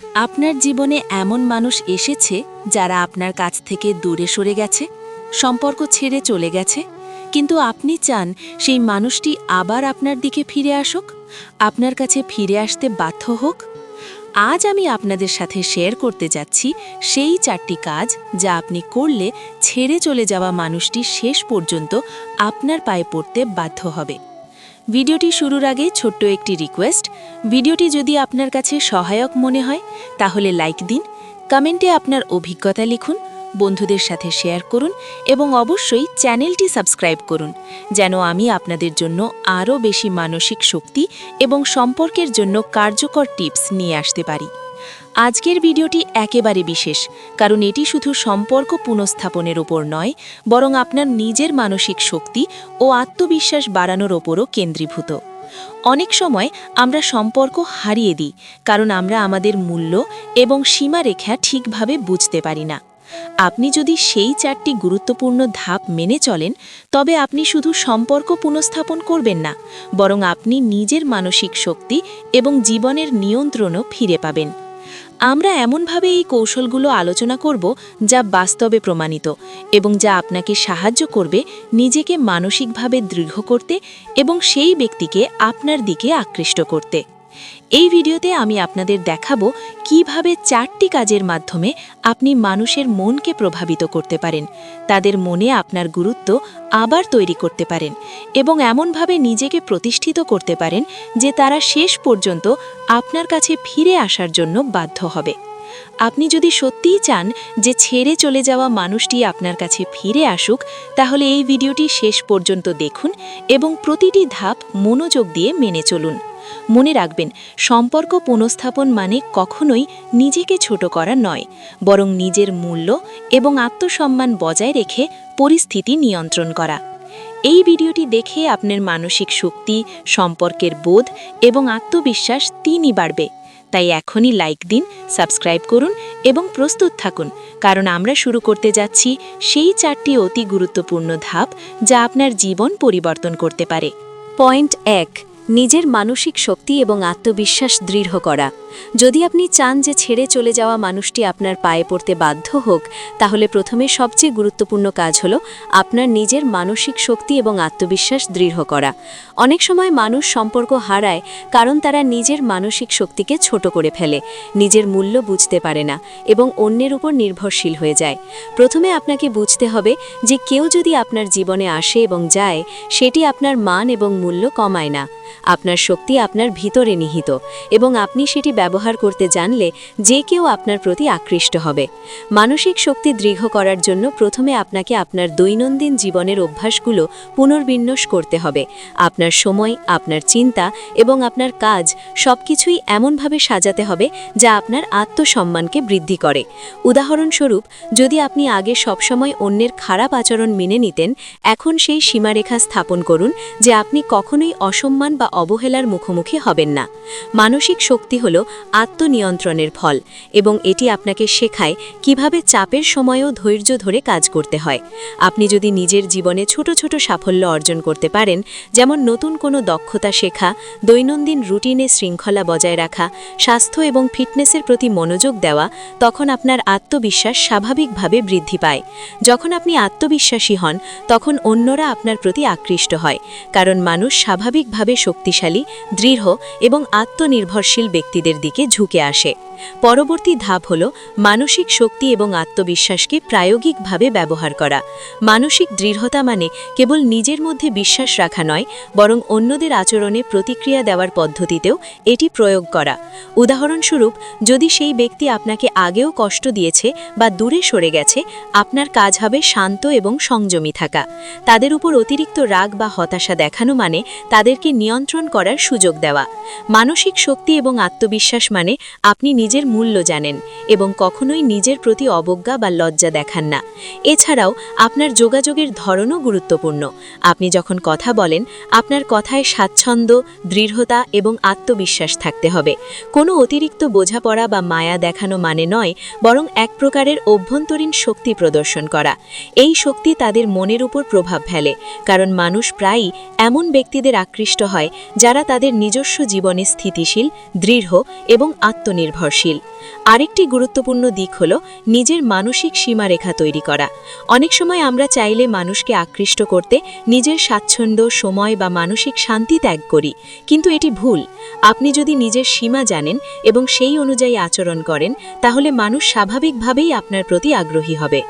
আপনার জীবনে এমন মানুষ এসেছে যারা আপনার কাছ থেকে দূরে সরে গেছে, সম্পর্ক ছেড়ে চলে গেছে, কিন্তু আপনি চান সেই মানুষটি আবার আপনার দিকে ফিরে আসুক, আপনার কাছে ফিরে আসতে বাধ্য হোক। আজ আমি আপনাদের সাথে শেয়ার করতে যাচ্ছি সেই 4টি কাজ যা আপনি করলে ছেড়ে চলে যাওয়া মানুষটি শেষ পর্যন্ত আপনার পায়ে পড়তে বাধ্য হবে। ভিডিওটি শুরুর আগে ছোট্ট একটি রিকোয়েস্ট, ভিডিওটি যদি আপনার কাছে সহায়ক মনে হয় তাহলে লাইক দিন, কমেন্টে আপনার অভিজ্ঞতা লিখুন, বন্ধুদের সাথে শেয়ার করুন এবং অবশ্যই চ্যানেলটি সাবস্ক্রাইব করুন যেন আমি আপনাদের জন্য আরও বেশি মানসিক শক্তি এবং সম্পর্কের জন্য কার্যকর টিপস নিয়ে আসতে পারি। আজকের ভিডিওটি একেবারে বিশেষ, কারণ এটি শুধু সম্পর্ক পুনঃস্থাপনের ওপর নয়, বরং আপনার নিজের মানসিক শক্তি ও আত্মবিশ্বাস বাড়ানোর ওপরও কেন্দ্রীভূত। অনেক সময় আমরা সম্পর্ক হারিয়ে দিই কারণ আমরা আমাদের মূল্য এবং সীমারেখা ঠিকভাবে বুঝতে পারি না। আপনি যদি সেই 4টি গুরুত্বপূর্ণ ধাপ মেনে চলেন, তবে আপনি শুধু সম্পর্ক পুনঃস্থাপন করবেন না, বরং আপনি নিজের মানসিক শক্তি এবং জীবনের নিয়ন্ত্রণও ফিরে পাবেন। আমরা এমনভাবে এই কৌশলগুলো আলোচনা করব যা বাস্তবে প্রমাণিত এবং যা আপনাকে সাহায্য করবে নিজেকে মানসিকভাবে দৃঢ় করতে এবং সেই ব্যক্তিকে আপনার দিকে আকৃষ্ট করতে। এই ভিডিওতে আমি আপনাদের দেখাবো কিভাবে 4টি কাজের মাধ্যমে আপনি মানুষের মনকে প্রভাবিত করতে পারেন, তাদের মনে আপনার গুরুত্ব আবার তৈরি করতে পারেন এবং এমনভাবে নিজেকে প্রতিষ্ঠিত করতে পারেন যে তারা শেষ পর্যন্ত আপনার কাছে ফিরে আসার জন্য বাধ্য হবে। আপনি যদি সত্যিই চান যে ছেড়ে চলে যাওয়া মানুষটি আপনার কাছে ফিরে আসুক, তাহলে এই ভিডিওটি শেষ পর্যন্ত দেখুন এবং প্রতিটি ধাপ মনোযোগ দিয়ে মেনে চলুন। মনে রাখবেন, সম্পর্ক পুনঃস্থাপন মানে কখনোই নিজেকে ছোট করা নয়, বরং নিজের মূল্য এবং আত্মসম্মান বজায় রেখে পরিস্থিতি নিয়ন্ত্রণ করা। এই ভিডিওটি দেখে আপনার মানসিক শক্তি, সম্পর্কের বোধ এবং আত্মবিশ্বাস তিনই বাড়বে। তাই এখনই লাইক দিন, সাবস্ক্রাইব করুন এবং প্রস্তুত থাকুন, কারণ আমরা শুরু করতে যাচ্ছি সেই 4টি অতি গুরুত্বপূর্ণ ধাপ যা আপনার জীবন পরিবর্তন করতে পারে। পয়েন্ট 1, নিজের মানসিক শক্তি এবং আত্মবিশ্বাস দৃঢ় করা। যদি আপনি চান যে ছেড়ে চলে যাওয়া মানুষটি আপনার পায়ে পড়তে বাধ্য হোক, তাহলে প্রথমে সবচেয়ে গুরুত্বপূর্ণ কাজ হলো আপনার নিজের মানসিক শক্তি এবং আত্মবিশ্বাস দৃঢ় করা। অনেক সময় মানুষ সম্পর্ক হারায় কারণ তারা নিজের মানসিক শক্তিকে ছোট করে ফেলে, নিজের মূল্য বুঝতে পারে না এবং অন্যের উপর নির্ভরশীল হয়ে যায়। প্রথমে আপনাকে বুঝতে হবে যে কেউ যদি আপনার জীবনে আসে এবং যায়, সেটি আপনার মান এবং মূল্য কমায় না। আপনার শক্তি আপনার ভিতরে নিহিত এবং আপনি সেটি ব্যবহার করতে জানলে যে কেউ আপনার প্রতি আকৃষ্ট হবে। মানসিক শক্তি দৃঢ় করার জন্য প্রথমে আপনাকে আপনার দৈনন্দিন জীবনের অভ্যাসগুলো পুনর্বিন্যাস করতে হবে। আপনার সময়, আপনার চিন্তা এবং আপনার কাজ সবকিছুই এমনভাবে সাজাতে হবে যা আপনার আত্মসম্মানকে বৃদ্ধি করে। উদাহরণস্বরূপ, যদি আপনি আগে সবসময় অন্যের খারাপ আচরণ মেনে নিতেন, এখন সেই সীমারেখা স্থাপন করুন যে আপনি কখনোই অসম্মান বা অবহেলার মুখোমুখি হবেন না। মানসিক শক্তি হল আত্মনিয়ন্ত্রণের ফল এবং এটি আপনাকে শেখায় কিভাবে চাপের সময়েও ধৈর্য ধরে কাজ করতে হয়। আপনি যদি নিজের জীবনে ছোট ছোট সাফল্য অর্জন করতে পারেন, যেমন নতুন কোনো দক্ষতা শেখা, দৈনন্দিন রুটিনে শৃঙ্খলা বজায় রাখা, স্বাস্থ্য এবং ফিটনেসের প্রতি মনোযোগ দেওয়া, তখন আপনার আত্মবিশ্বাস স্বাভাবিকভাবে বৃদ্ধি পায়। যখন আপনি আত্মবিশ্বাসী হন, তখন অন্যরা আপনার প্রতি আকৃষ্ট হয়, কারণ মানুষ স্বাভাবিকভাবে শক্তিশালী, দৃঢ় এবং আত্মনির্ভরশীল ব্যক্তিদের দিকে ঝুঁকে আসে। পরবর্তী ধাপ হল মানসিক শক্তি এবং আত্মবিশ্বাসকে প্রায়োগিকভাবে ব্যবহার করা। মানসিক দৃঢ়তা মানে কেবল নিজের মধ্যে বিশ্বাস রাখা নয়, বরং অন্যদের আচরণে প্রতিক্রিয়া দেওয়ার পদ্ধতিতেও এটি প্রয়োগ করা। উদাহরণস্বরূপ, যদি সেই ব্যক্তি আপনাকে আগেও কষ্ট দিয়েছে বা দূরে সরে গেছে, আপনার কাজ হবে শান্ত এবং সংযমী থাকা। তাদের উপর অতিরিক্ত রাগ বা হতাশা দেখানো মানে তাদেরকে নিয়ন্ত্রণ করার সুযোগ দেওয়া। মানসিক শক্তি এবং আত্মবিশ্বাস মানে আপনি নিজের মূল্য জানেন এবং কখনোই নিজের প্রতি অবজ্ঞা বা লজ্জা দেখান না। এছাড়াও আপনার যোগাযোগের ধরনও গুরুত্বপূর্ণ। আপনি যখন কথা বলেন, আপনার কথায় স্বাচ্ছন্দ্য, দৃঢ়তা এবং আত্মবিশ্বাস থাকতে হবে। কোনো অতিরিক্ত বোঝাপড়া বা মায়া দেখানো মানে নয়, বরং এক প্রকারের অভ্যন্তরীণ শক্তি প্রদর্শন করা। এই শক্তি তাদের মনের উপর প্রভাব ফেলে, কারণ মানুষ প্রায়ই এমন ব্যক্তিদের আকৃষ্ট হয় যারা তাদের নিজস্ব জীবনে স্থিতিশীল, দৃঢ় এবং আত্মনির্ভরশীল। নির্ভরশীল। আরেকটি গুরুত্বপূর্ণ দিক হল নিজের মানসিক সীমারেখা তৈরি করা। অনেক সময় আমরা চাইলে মানুষকে আকৃষ্ট করতে নিজের স্বাচ্ছন্দ্য, সময় বা মানসিক শান্তি ত্যাগ করি, কিন্তু এটি ভুল। আপনি যদি নিজের সীমা জানেন এবং সেই অনুযায়ী আচরণ করেন, তাহলে মানুষ স্বাভাবিকভাবেই আপনার প্রতি আগ্রহী হবে।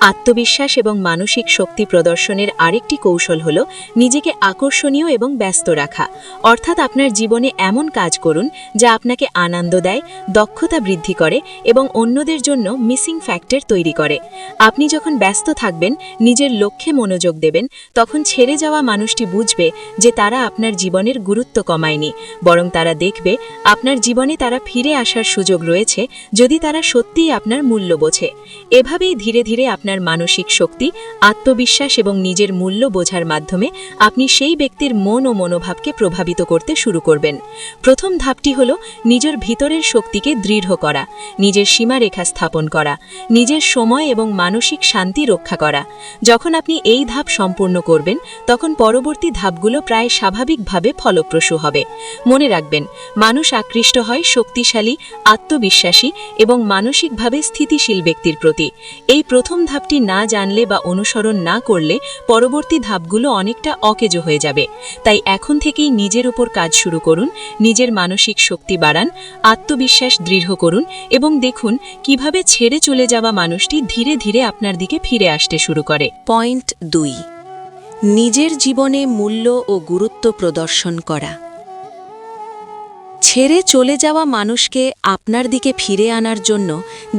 আত্মবিশ্বাস এবং মানসিক শক্তি প্রদর্শনের আরেকটি কৌশল হল নিজেকে আকর্ষণীয় এবং ব্যস্ত রাখা। অর্থাৎ আপনার জীবনে এমন কাজ করুন যা আপনাকে আনন্দ দেয়, দক্ষতা বৃদ্ধি করে এবং অন্যদের জন্য মিসিং ফ্যাক্টর তৈরি করে। আপনি যখন ব্যস্ত থাকবেন, নিজের লক্ষ্যে মনোযোগ দেবেন, তখন ছেড়ে যাওয়া মানুষটি বুঝবে যে তারা আপনার জীবনের গুরুত্ব কমায়নি, বরং তারা দেখবে আপনার জীবনে তারা ফিরে আসার সুযোগ রয়েছে যদি তারা সত্যিই আপনার মূল্য বোঝে। এভাবেই ধীরে ধীরে আপনার মানসিক শক্তি, আত্মবিশ্বাস এবং নিজের মূল্য বোঝার মাধ্যমে আপনি সেই ব্যক্তির মন ও মনোভাবকে প্রভাবিত করতে শুরু করবেন। প্রথম ধাপটি হল নিজের ভিতরের শক্তিকে দৃঢ় করা, নিজের সীমারেখা স্থাপন করা, নিজের সময় এবং মানসিক শান্তি রক্ষা করা। যখন আপনি এই ধাপ সম্পূর্ণ করবেন, তখন পরবর্তী ধাপগুলো প্রায় স্বাভাবিকভাবে ফলপ্রসূ হবে। মনে রাখবেন, মানুষ আকৃষ্ট হয় শক্তিশালী, আত্মবিশ্বাসী এবং মানসিকভাবে স্থিতিশীল ব্যক্তির প্রতি। এই প্রথম ধাপটি না জানলে বা অনুসরণ না করলে পরবর্তী ধাপগুলো অনেকটা অকেজো হয়ে যাবে। তাই এখন থেকেই নিজের উপর কাজ শুরু করুন, নিজের মানসিক শক্তি বাড়ান, আত্মবিশ্বাস দৃঢ় করুন এবং দেখুন কিভাবে ছেড়ে চলে যাওয়া মানুষটি ধীরে ধীরে আপনার দিকে ফিরে আসতে শুরু করে। পয়েন্ট 2, নিজের জীবনে মূল্য ও গুরুত্ব প্রদর্শন করা। ছেড়ে চলে যাওয়া মানুষকে আপনার দিকে ফিরে আনার জন্য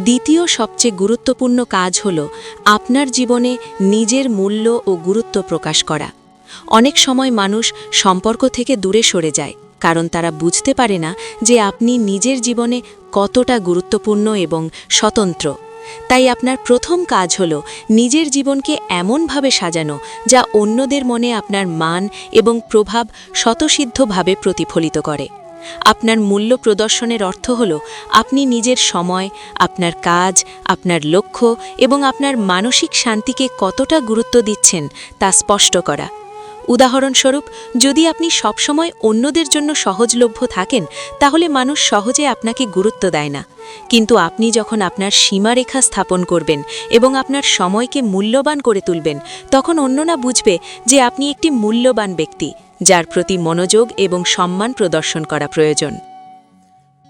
দ্বিতীয় সবচেয়ে গুরুত্বপূর্ণ কাজ হল আপনার জীবনে নিজের মূল্য ও গুরুত্ব প্রকাশ করা। অনেক সময় মানুষ সম্পর্ক থেকে দূরে সরে যায়, কারণ তারা বুঝতে পারে না যে আপনি নিজের জীবনে কতটা গুরুত্বপূর্ণ এবং স্বতন্ত্র। তাই আপনার প্রথম কাজ হল নিজের জীবনকে এমনভাবে সাজানো যা অন্যদের মনে আপনার মান এবং প্রভাব স্বতঃসিদ্ধভাবে প্রতিফলিত করে। আপনার মূল্য প্রদর্শনের অর্থ হল আপনি নিজের সময়, আপনার কাজ, আপনার লক্ষ্য এবং আপনার মানসিক শান্তিকে কতটা গুরুত্ব দিচ্ছেন তা স্পষ্ট করা। উদাহরণস্বরূপ, যদি আপনি সবসময় অন্যদের জন্য সহজলভ্য থাকেন, তাহলে মানুষ সহজে আপনাকে গুরুত্ব দেয় না। কিন্তু আপনি যখন আপনার সীমারেখা স্থাপন করবেন এবং আপনার সময়কে মূল্যবান করে তুলবেন, তখন অন্যরা বুঝবে যে আপনি একটি মূল্যবান ব্যক্তি, যার প্রতি মনোযোগ এবং সম্মান প্রদর্শন করা প্রয়োজন।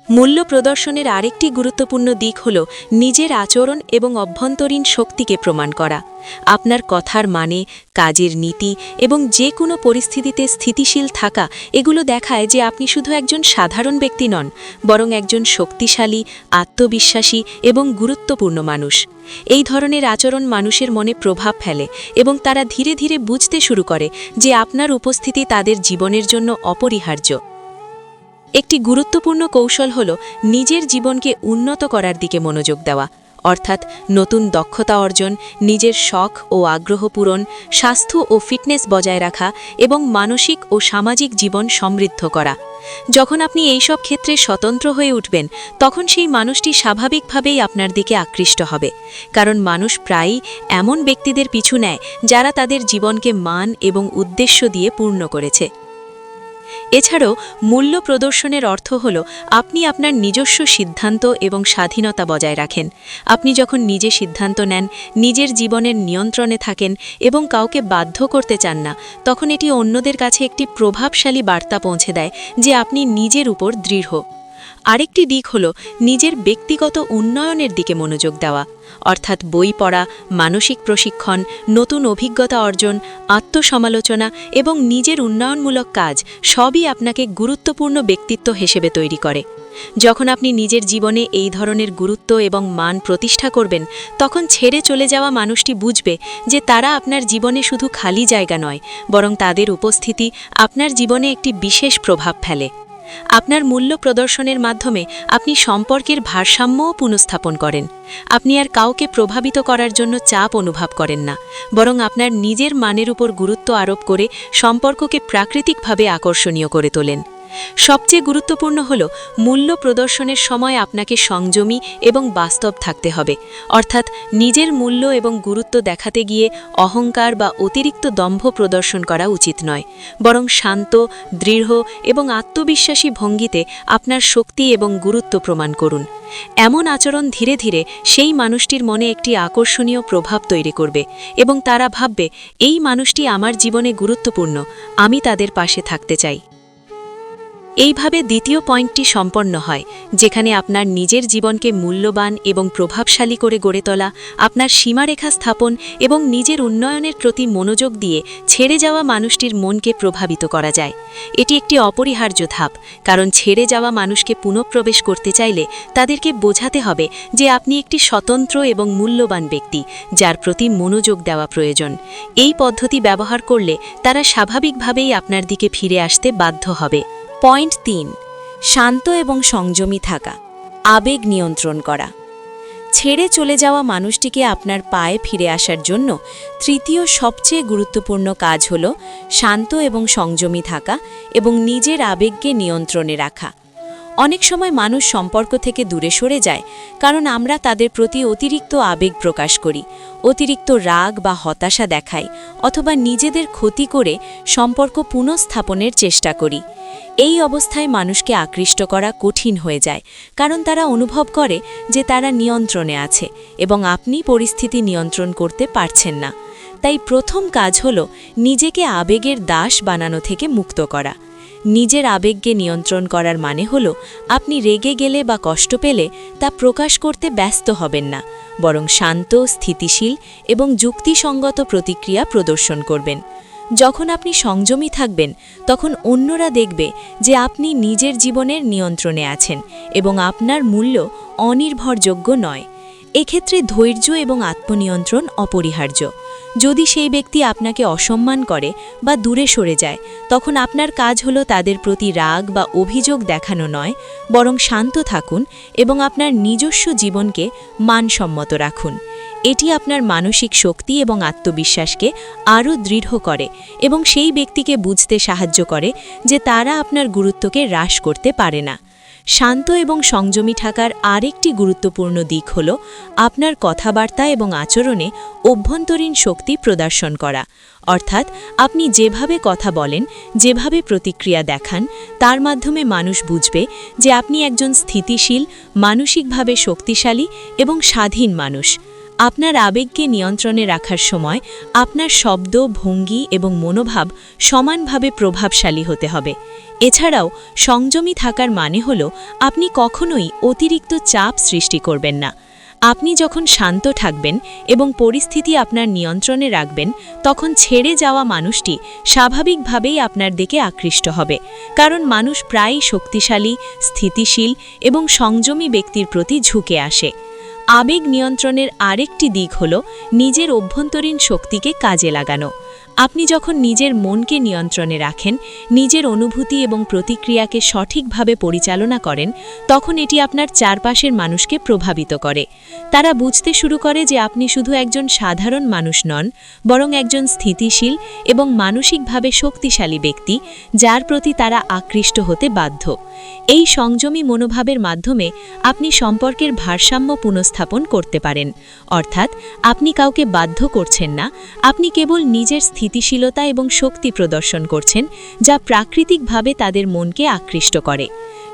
মূল্য প্রদর্শনের আরেকটি গুরুত্বপূর্ণ দিক হল নিজের আচরণ এবং অভ্যন্তরীণ শক্তিকে প্রমাণ করা। আপনার কথার মানে, কাজের নীতি এবং যে কোনো পরিস্থিতিতে স্থিতিশীল থাকা এগুলো দেখায় যে আপনি শুধু একজন সাধারণ ব্যক্তি নন, বরং একজন শক্তিশালী, আত্মবিশ্বাসী এবং গুরুত্বপূর্ণ মানুষ। এই ধরনের আচরণ মানুষের মনে প্রভাব ফেলে এবং তারা ধীরে ধীরে বুঝতে শুরু করে যে আপনার উপস্থিতি তাদের জীবনের জন্য অপরিহার্য। একটি গুরুত্বপূর্ণ কৌশল হল নিজের জীবনকে উন্নত করার দিকে মনোযোগ দেওয়া, অর্থাৎ নতুন দক্ষতা অর্জন, নিজের শখ ও আগ্রহ পূরণ, স্বাস্থ্য ও ফিটনেস বজায় রাখা এবং মানসিক ও সামাজিক জীবন সমৃদ্ধ করা। যখন আপনি এইসব ক্ষেত্রে স্বতন্ত্র হয়ে উঠবেন, তখন সেই মানুষটি স্বাভাবিকভাবেই আপনার দিকে আকৃষ্ট হবে, কারণ মানুষ প্রায়ই এমন ব্যক্তিদের পিছু নেয় যারা তাদের জীবনকে মান এবং উদ্দেশ্য দিয়ে পূর্ণ করেছে। এছাড়াও মূল্য প্রদর্শনের অর্থ হল আপনি আপনার নিজস্ব সিদ্ধান্ত এবং স্বাধীনতা বজায় রাখেন। আপনি যখন নিজে সিদ্ধান্ত নেন, নিজের জীবনের নিয়ন্ত্রণে থাকেন এবং কাউকে বাধ্য করতে চান না, তখন এটি অন্যদের কাছে একটি প্রভাবশালী বার্তা পৌঁছে দেয় যে আপনি নিজের উপর দৃঢ়। আরেকটি দিক হল নিজের ব্যক্তিগত উন্নয়নের দিকে মনোযোগ দেওয়া, অর্থাৎ বই পড়া, মানসিক প্রশিক্ষণ, নতুন অভিজ্ঞতা অর্জন, আত্মসমালোচনা এবং নিজের উন্নয়নমূলক কাজ সবই আপনাকে গুরুত্বপূর্ণ ব্যক্তিত্ব হিসেবে তৈরি করে। যখন আপনি নিজের জীবনে এই ধরনের গুরুত্ব এবং মান প্রতিষ্ঠা করবেন, তখন ছেড়ে চলে যাওয়া মানুষটি বুঝবে যে তারা আপনার জীবনে শুধু খালি জায়গা নয়, বরং তাদের উপস্থিতি আপনার জীবনে একটি বিশেষ প্রভাব ফেলে। আপনার মূল্য প্রদর্শনের মাধ্যমে আপনি সম্পর্কের ভারসাম্যও পুনঃস্থাপন করেন। আপনি আর কাউকে প্রভাবিত করার জন্য চাপ অনুভব করেন না, বরং আপনার নিজের মানের উপর গুরুত্ব আরোপ করে সম্পর্ককে প্রাকৃতিকভাবে আকর্ষণীয় করে তোলেন। সবচেয়ে গুরুত্বপূর্ণ হল মূল্য প্রদর্শনের সময় আপনাকে সংযমী এবং বাস্তব থাকতে হবে, অর্থাৎ নিজের মূল্য এবং গুরুত্ব দেখাতে গিয়ে অহংকার বা অতিরিক্ত দম্ভ প্রদর্শন করা উচিত নয়, বরং শান্ত, দৃঢ় এবং আত্মবিশ্বাসী ভঙ্গিতে আপনার শক্তি এবং গুরুত্ব প্রমাণ করুন। এমন আচরণ ধীরে ধীরে সেই মানুষটির মনে একটি আকর্ষণীয় প্রভাব তৈরি করবে এবং তারা ভাববে, এই মানুষটি আমার জীবনে গুরুত্বপূর্ণ, আমি তাদের পাশে থাকতে চাই। এইভাবে দ্বিতীয় পয়েন্টটি সম্পন্ন হয়, যেখানে আপনার নিজের জীবনকে মূল্যবান এবং প্রভাবশালী করে গড়ে তোলা, আপনার সীমারেখা স্থাপন এবং নিজের উন্নয়নের প্রতি মনোযোগ দিয়ে ছেড়ে যাওয়া মানুষটির মনকে প্রভাবিত করা যায়। এটি একটি অপরিহার্য ধাপ, কারণ ছেড়ে যাওয়া মানুষকে পুনঃপ্রবেশ করতে চাইলে তাদেরকে বোঝাতে হবে যে আপনি একটি স্বতন্ত্র এবং মূল্যবান ব্যক্তি, যার প্রতি মনোযোগ দেওয়া প্রয়োজন। এই পদ্ধতি ব্যবহার করলে তারা স্বাভাবিকভাবেই আপনার দিকে ফিরে আসতে বাধ্য হবে। পয়েন্ট 3, শান্ত এবং সংযমী থাকা, আবেগ নিয়ন্ত্রণ করা। ছেড়ে চলে যাওয়া মানুষটিকে আপনার পায়ে ফিরে আসার জন্য তৃতীয় সবচেয়ে গুরুত্বপূর্ণ কাজ হল শান্ত এবং সংযমী থাকা এবং নিজের আবেগকে নিয়ন্ত্রণে রাখা। অনেক সময় মানুষ সম্পর্ক থেকে দূরে সরে যায় কারণ আমরা তাদের প্রতি অতিরিক্ত আবেগ প্রকাশ করি, অতিরিক্ত রাগ বা হতাশা দেখাই, অথবা নিজেদের ক্ষতি করে সম্পর্ক পুনঃস্থাপনের চেষ্টা করি। এই অবস্থায় মানুষকে আকৃষ্ট করা কঠিন হয়ে যায়, কারণ তারা অনুভব করে যে তারা নিয়ন্ত্রণে আছে এবং আপনি পরিস্থিতি নিয়ন্ত্রণ করতে পারছেন না। তাই প্রথম কাজ হল নিজেকে আবেগের দাস বানানো থেকে মুক্ত করা। নিজের আবেগকে নিয়ন্ত্রণ করার মানে হল আপনি রেগে গেলে বা কষ্ট পেলে তা প্রকাশ করতে ব্যস্ত হবেন না, বরং শান্ত, স্থিতিশীল এবং যুক্তিসঙ্গত প্রতিক্রিয়া প্রদর্শন করবেন। যখন আপনি সংযমী থাকবেন, তখন অন্যরা দেখবে যে আপনি নিজের জীবনের নিয়ন্ত্রণে আছেন এবং আপনার মূল্য অনির্ভরযোগ্য নয়। এক্ষেত্রে ধৈর্য এবং আত্মনিয়ন্ত্রণ অপরিহার্য। যদি সেই ব্যক্তি আপনাকে অসম্মান করে বা দূরে সরে যায়, তখন আপনার কাজ হলো তাদের প্রতি রাগ বা অভিযোগ দেখানো নয়, বরং শান্ত থাকুন এবং আপনার নিজস্ব জীবনকে মানসম্মত রাখুন। এটি আপনার মানসিক শক্তি এবং আত্মবিশ্বাসকে আরও দৃঢ় করে এবং সেই ব্যক্তিকে বুঝতে সাহায্য করে যে তারা আপনার গুরুত্বকে হ্রাস করতে পারে না। শান্ত এবং সংযমী থাকার আরেকটি গুরুত্বপূর্ণ দিক হল আপনার কথাবার্তা এবং আচরণে অভ্যন্তরীণ শক্তি প্রদর্শন করা, অর্থাৎ আপনি যেভাবে কথা বলেন, যেভাবে প্রতিক্রিয়া দেখান, তার মাধ্যমে মানুষ বুঝবে যে আপনি একজন স্থিতিশীল, মানসিকভাবে শক্তিশালী এবং স্বাধীন মানুষ। আপনার আবেগকে নিয়ন্ত্রণে রাখার সময় আপনার শব্দ, ভঙ্গি এবং মনোভাব সমানভাবে প্রভাবশালী হতে হবে। এছাড়াও সংযমী থাকার মানে হল আপনি কখনোই অতিরিক্ত চাপ সৃষ্টি করবেন না। আপনি যখন শান্ত থাকবেন এবং পরিস্থিতি আপনার নিয়ন্ত্রণে রাখবেন, তখন ছেড়ে যাওয়া মানুষটি স্বাভাবিকভাবেই আপনার দিকে আকৃষ্ট হবে, কারণ মানুষ প্রায়ই শক্তিশালী, স্থিতিশীল এবং সংযমী ব্যক্তির প্রতি ঝুঁকে আসে। আবেগ নিয়ন্ত্রণের আরেকটি দিক হল নিজের অভ্যন্তরীণ শক্তিকে কাজে লাগানো। আপনি যখন নিজের মনকে নিয়ন্ত্রণে রাখেন, নিজের অনুভূতি এবং প্রতিক্রিয়াকে সঠিকভাবে পরিচালনা করেন, তখন এটি আপনার চারপাশের মানুষকে প্রভাবিত করে। তারা বুঝতে শুরু করে যে আপনি শুধু একজন সাধারণ মানুষ নন, বরং একজন স্থিতিশীল এবং মানসিকভাবে শক্তিশালী ব্যক্তি, যার প্রতি তারা আকৃষ্ট হতে বাধ্য। এই সংযমী মনোভাবের মাধ্যমে আপনি সম্পর্কের ভারসাম্য পুনঃস্থাপন করতে পারেন, অর্থাৎ আপনি কাউকে বাধ্য করছেন না, আপনি কেবল নিজের স্থিতিশীলতা এবং শক্তি প্রদর্শন করছেন, যা প্রাকৃতিকভাবে তাদের মনকে আকৃষ্ট করে।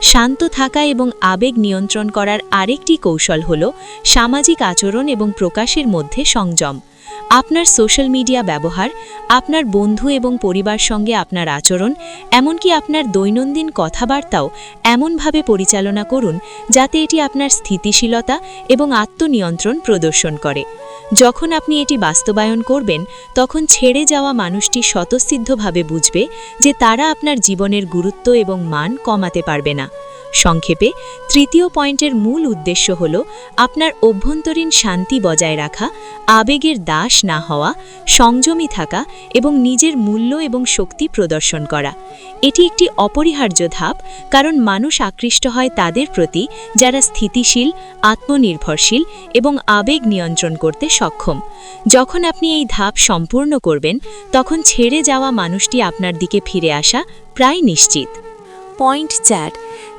শান্ত থাকা এবং আবেগ নিয়ন্ত্রণ করার আরেকটি কৌশল হল সামাজিক আচরণ এবং প্রকাশের মধ্যে সংযম। আপনার সোশ্যাল মিডিয়া ব্যবহার, আপনার বন্ধু এবং পরিবার সঙ্গে আপনার আচরণ, এমনকি আপনার দৈনন্দিন কথাবার্তাও এমনভাবে পরিচালনা করুন যাতে এটি আপনার স্থিতিশীলতা এবং আত্মনিয়ন্ত্রণ প্রদর্শন করে। যখন আপনি এটি বাস্তবায়ন করবেন, তখন ছেড়ে যাওয়া মানুষটি স্বতঃসিদ্ধভাবে বুঝবে যে তারা আপনার জীবনের গুরুত্ব এবং মান কমাতে পারবে না। সংক্ষেপে, তৃতীয় পয়েন্টের মূল উদ্দেশ্য হল আপনার অভ্যন্তরীণ শান্তি বজায় রাখা, আবেগের দাস না হওয়া, সংযমী থাকা এবং নিজের মূল্য এবং শক্তি প্রদর্শন করা। এটি একটি অপরিহার্য ধাপ, কারণ মানুষ আকৃষ্ট হয় তাদের প্রতি যারা স্থিতিশীল, আত্মনির্ভরশীল এবং আবেগ নিয়ন্ত্রণ করতে সক্ষম। যখন আপনি এই ধাপ সম্পূর্ণ করবেন, তখন ছেড়ে যাওয়া মানুষটি আপনার দিকে ফিরে আসা প্রায় নিশ্চিত। পয়েন্ট 4,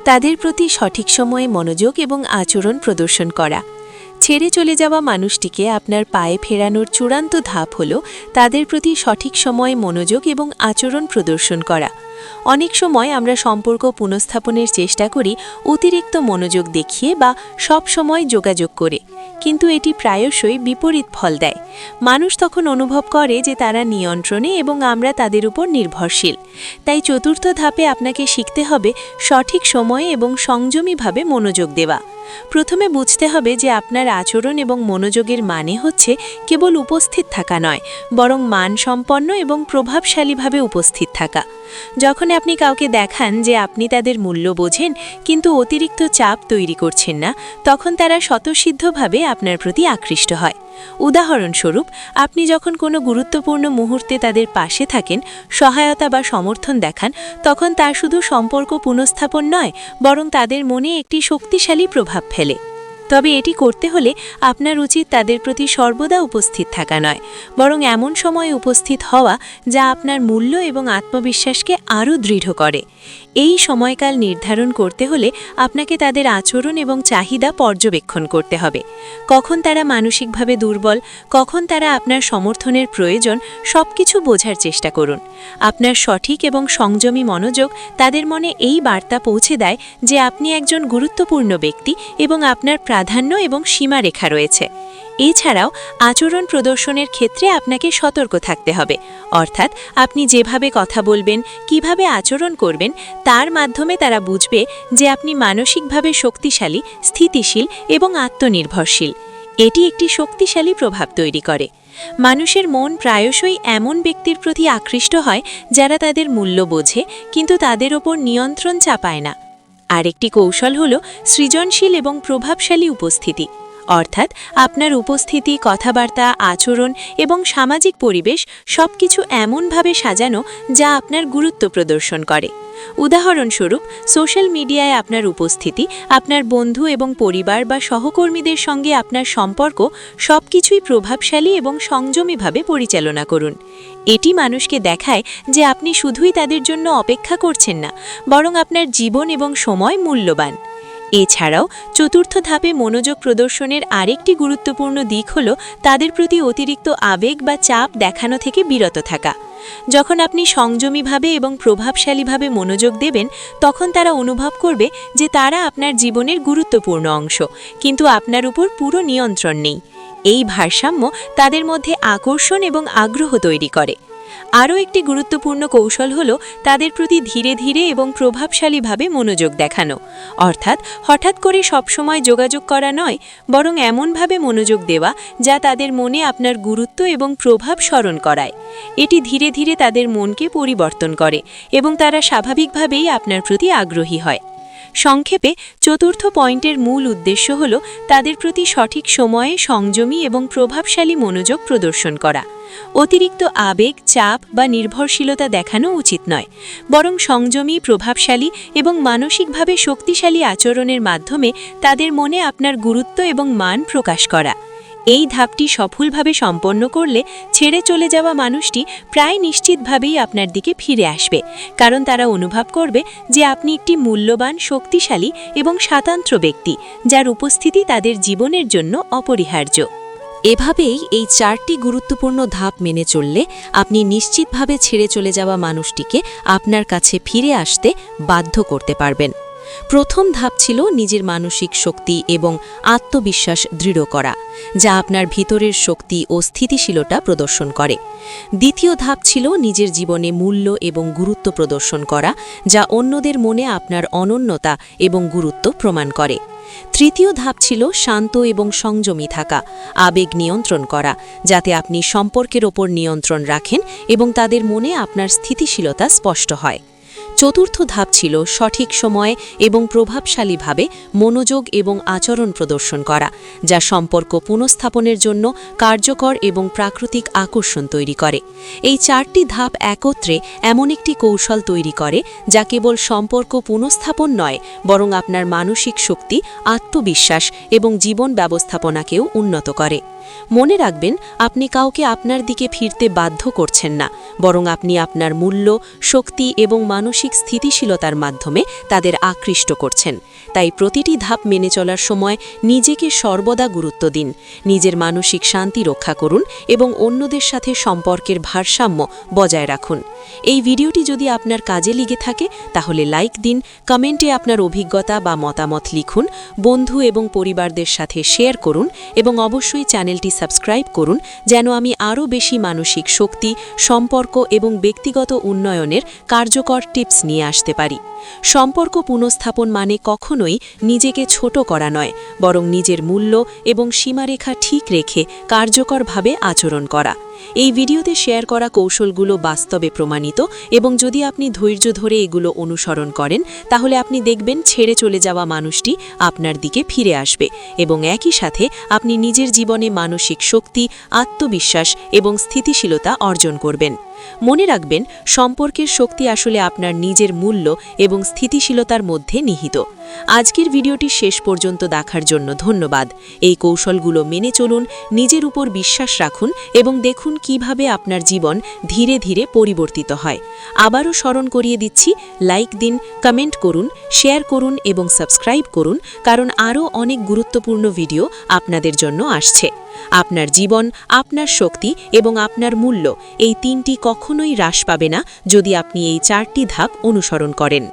তাদের প্রতি সঠিক সময়ে মনোযোগ এবং আচরণ প্রদর্শন করা। ছেড়ে চলে যাওয়া মানুষটিকে আপনার পায়ে ফেরানোর চূড়ান্ত ধাপ হল তাদের প্রতি সঠিক সময়ে মনোযোগ এবং আচরণ প্রদর্শন করা। অনেক সময় আমরা সম্পর্ক পুনঃস্থাপনের চেষ্টা করি অতিরিক্ত মনোযোগ দেখিয়ে বা সব সময় যোগাযোগ করে, কিন্তু এটি প্রায়শই বিপরীত ফল দেয়। মানুষ তখন অনুভব করে যে তারা নিয়ন্ত্রণে এবং আমরা তাদের উপর নির্ভরশীল। তাই চতুর্থ ধাপে আপনাকে শিখতে হবে সঠিক সময়ে এবং সংযমীভাবে মনোযোগ দেওয়া। প্রথমে বুঝতে হবে যে আপনার আচরণ এবং মনোযোগের মানে হচ্ছে কেবল উপস্থিত থাকা নয়, বরং মানসম্পন্ন এবং প্রভাবশালীভাবে উপস্থিত থাকা। যখন আপনি কাউকে দেখান যে আপনি তাদের মূল্য বোঝেন কিন্তু অতিরিক্ত চাপ তৈরি করছেন না, তখন তারা স্বতঃসিদ্ধভাবে আপনার প্রতি আকৃষ্ট হয়। উদাহরণস্বরূপ, আপনি যখন কোনো গুরুত্বপূর্ণ মুহূর্তে তাদের পাশে থাকেন, সহায়তা বা সমর্থন দেখান, তখন তা শুধু সম্পর্ক পুনঃস্থাপন নয়, বরং তাদের মনে একটি শক্তিশালী প্রভাব ফেলে। তবে এটি করতে হলে আপনার উচিত তাদের প্রতি সর্বদা উপস্থিত থাকা নয়, বরং এমন সময়ে উপস্থিত হওয়া যা আপনার মূল্য এবং আত্মবিশ্বাসকে আরও দৃঢ় করে। এই সময়কাল নির্ধারণ করতে হলে আপনাকে তাদের আচরণ এবং চাহিদা পর্যবেক্ষণ করতে হবে। কখন তারা মানসিকভাবে দুর্বল, কখন তারা আপনার সমর্থনের প্রয়োজন, সবকিছু বোঝার চেষ্টা করুন। আপনার সঠিক এবং সংযমী মনোযোগ তাদের মনে এই বার্তা পৌঁছে দেয় যে আপনি একজন গুরুত্বপূর্ণ ব্যক্তি এবং আপনার প্রাধান্য এবং সীমারেখা রয়েছে। এছাড়াও আচরণ প্রদর্শনের ক্ষেত্রে আপনাকে সতর্ক থাকতে হবে, অর্থাৎ আপনি যেভাবে কথা বলবেন, কিভাবে আচরণ করবেন, তার মাধ্যমে তারা বুঝবে যে আপনি মানসিকভাবে শক্তিশালী, স্থিতিশীল এবং আত্মনির্ভরশীল। এটি একটি শক্তিশালী প্রভাব তৈরি করে। মানুষের মন প্রায়শই এমন ব্যক্তির প্রতি আকৃষ্ট হয় যারা তাদের মূল্য বোঝে কিন্তু তাদের ওপর নিয়ন্ত্রণ চাপায় না। আরেকটি কৌশল হল সৃজনশীল এবং প্রভাবশালী উপস্থিতি, অর্থাৎ আপনার উপস্থিতি, কথাবার্তা, আচরণ এবং সামাজিক পরিবেশ সবকিছু এমনভাবে সাজানো যা আপনার গুরুত্ব প্রদর্শন করে। উদাহরণস্বরূপ, সোশ্যাল মিডিয়ায় আপনার উপস্থিতি, আপনার বন্ধু এবং পরিবার বা সহকর্মীদের সঙ্গে আপনার সম্পর্ক সবকিছুই প্রভাবশালী এবং সংযমীভাবে পরিচালনা করুন। এটি মানুষকে দেখায় যে আপনি শুধুই তাদের জন্য অপেক্ষা করছেন না, বরং আপনার জীবন এবং সময় মূল্যবান। এছাড়াও চতুর্থ ধাপে মনোযোগ প্রদর্শনের আরেকটি গুরুত্বপূর্ণ দিক হল তাদের প্রতি অতিরিক্ত আবেগ বা চাপ দেখানো থেকে বিরত থাকা। যখন আপনি সংযমীভাবে এবং প্রভাবশালীভাবে মনোযোগ দেবেন, তখন তারা অনুভব করবে যে তারা আপনার জীবনের গুরুত্বপূর্ণ অংশ, কিন্তু আপনার উপর পুরো নিয়ন্ত্রণ নেই। এই ভারসাম্য তাদের মধ্যে আকর্ষণ এবং আগ্রহ তৈরি করে। আরও একটি গুরুত্বপূর্ণ কৌশল হল তাদের প্রতি ধীরে ধীরে এবং প্রভাবশালীভাবে মনোযোগ দেখানো, অর্থাৎ হঠাৎ করে সবসময় যোগাযোগ করা নয়, বরং এমনভাবে মনোযোগ দেওয়া যা তাদের মনে আপনার গুরুত্ব এবং প্রভাব স্মরণ করায়। এটি ধীরে ধীরে তাদের মনকে পরিবর্তন করে এবং তারা স্বাভাবিকভাবেই আপনার প্রতি আগ্রহী হয়। সংক্ষেপে, চতুর্থ পয়েন্টের মূল উদ্দেশ্য হল তাদের প্রতি সঠিক সময়ে সংযমী এবং প্রভাবশালী মনোযোগ প্রদর্শন করা। অতিরিক্ত আবেগ, চাপ বা নির্ভরশীলতা দেখানো উচিত নয়, বরং সংযমী, প্রভাবশালী এবং মানসিকভাবে শক্তিশালী আচরণের মাধ্যমে তাদের মনে আপনার গুরুত্ব এবং মান প্রকাশ করা। এই ধাপটি সফলভাবে সম্পন্ন করলে ছেড়ে চলে যাওয়া মানুষটি প্রায় নিশ্চিতভাবেই আপনার দিকে ফিরে আসবে, কারণ তারা অনুভব করবে যে আপনি একটি মূল্যবান, শক্তিশালী এবং স্বাতন্ত্র্য ব্যক্তি, যার উপস্থিতি তাদের জীবনের জন্য অপরিহার্য। এভাবেই এই 4টি গুরুত্বপূর্ণ ধাপ মেনে চললে আপনি নিশ্চিতভাবে ছেড়ে চলে যাওয়া মানুষটিকে আপনার কাছে ফিরে আসতে বাধ্য করতে পারবেন। প্রথম ধাপ ছিল নিজের মানসিক শক্তি এবং আত্মবিশ্বাস দৃঢ় করা, যা আপনার ভিতরের শক্তি ও স্থিতিশীলতা প্রদর্শন করে। দ্বিতীয় ধাপ ছিল নিজের জীবনে মূল্য এবং গুরুত্ব প্রদর্শন করা, যা অন্যদের মনে আপনার অনন্যতা এবং গুরুত্ব প্রমাণ করে। তৃতীয় ধাপ ছিল শান্ত এবং সংযমী থাকা, আবেগ নিয়ন্ত্রণ করা, যাতে আপনি সম্পর্কের ওপর নিয়ন্ত্রণ রাখেন এবং তাদের মনে আপনার স্থিতিশীলতা স্পষ্ট হয়। চতুর্থ ধাপ ছিল সঠিক সময়ে এবং প্রভাবশালীভাবে মনোযোগ এবং আচরণ প্রদর্শন করা, যা সম্পর্ক পুনঃস্থাপনের জন্য কার্যকর এবং প্রাকৃতিক আকর্ষণ তৈরি করে। এই 4টি ধাপ একত্রে এমন একটি কৌশল তৈরি করে যা কেবল সম্পর্ক পুনঃস্থাপন নয়, বরং আপনার মানসিক শক্তি, আত্মবিশ্বাস এবং জীবন ব্যবস্থাপনাকেও উন্নত করে। মনে রাখবেন, আপনি কাউকে আপনার দিকে ফিরতে বাধ্য করছেন না, বরং আপনি আপনার মূল্য, শক্তি এবং মানসিক স্থিতিশীলতার মাধ্যমে তাদের আকৃষ্ট করছেন। তাই প্রতিটি ধাপ মেনে চলার সময় নিজেকে সর্বদা গুরুত্ব দিন, নিজের মানসিক শান্তি রক্ষা করুন এবং অন্যদের সাথে সম্পর্কের ভারসাম্য বজায় রাখুন। এই ভিডিওটি যদি আপনার কাজে লেগে থাকে তাহলে লাইক দিন, কমেন্টে আপনার অভিজ্ঞতা বা মতামত লিখুন, বন্ধু এবং পরিবারদের সাথে শেয়ার করুন এবং অবশ্যই চ্যানেলটি সাবস্ক্রাইব করুন যেন আমি আরও বেশি মানসিক শক্তি, সম্পর্ক এবং ব্যক্তিগত উন্নয়নের কার্যকর টিপস নিয়ে আসতে পারি। সম্পর্ক পুনঃস্থাপন মানে কখনোই নিজেকে ছোট করা নয়, বরং নিজের মূল্য এবং সীমারেখা ঠিক রেখে কার্যকরভাবে আচরণ করা। এই ভিডিওতে শেয়ার করা কৌশলগুলো বাস্তবে প্রমাণিত এবং যদি আপনি ধৈর্য ধরে এগুলো অনুসরণ করেন তাহলে আপনি দেখবেন ছেড়ে চলে যাওয়া মানুষটি আপনার দিকে ফিরে আসবে এবং একই সাথে আপনি নিজের জীবনে মানসিক শক্তি, আত্মবিশ্বাস এবং স্থিতিশীলতা অর্জন করবেন। মনে রাখবেন, সম্পর্কের শক্তি আসলে আপনার নিজের মূল্য এবং স্থিতিশীলতার মধ্যে নিহিত। আজকের ভিডিওটি শেষ পর্যন্ত দেখার জন্য ধন্যবাদ। এই কৌশলগুলো মেনে চলুন, নিজের উপর বিশ্বাস রাখুন এবং দেখুন কিভাবে আপনার জীবন ধীরে ধীরে পরিবর্তিত হয়। আবারও স্মরণ করিয়ে দিচ্ছি, লাইক দিন, কমেন্ট করুন, শেয়ার করুন এবং সাবস্ক্রাইব করুন, কারণ আরও অনেক গুরুত্বপূর্ণ ভিডিও আপনাদের জন্য আসছে। আপনার জীবন, আপনার শক্তি এবং আপনার মূল্য, এই তিনটি কখনোই হ্রাস পাবে না যদি আপনি এই 4টি ধাপ অনুসরণ করেন।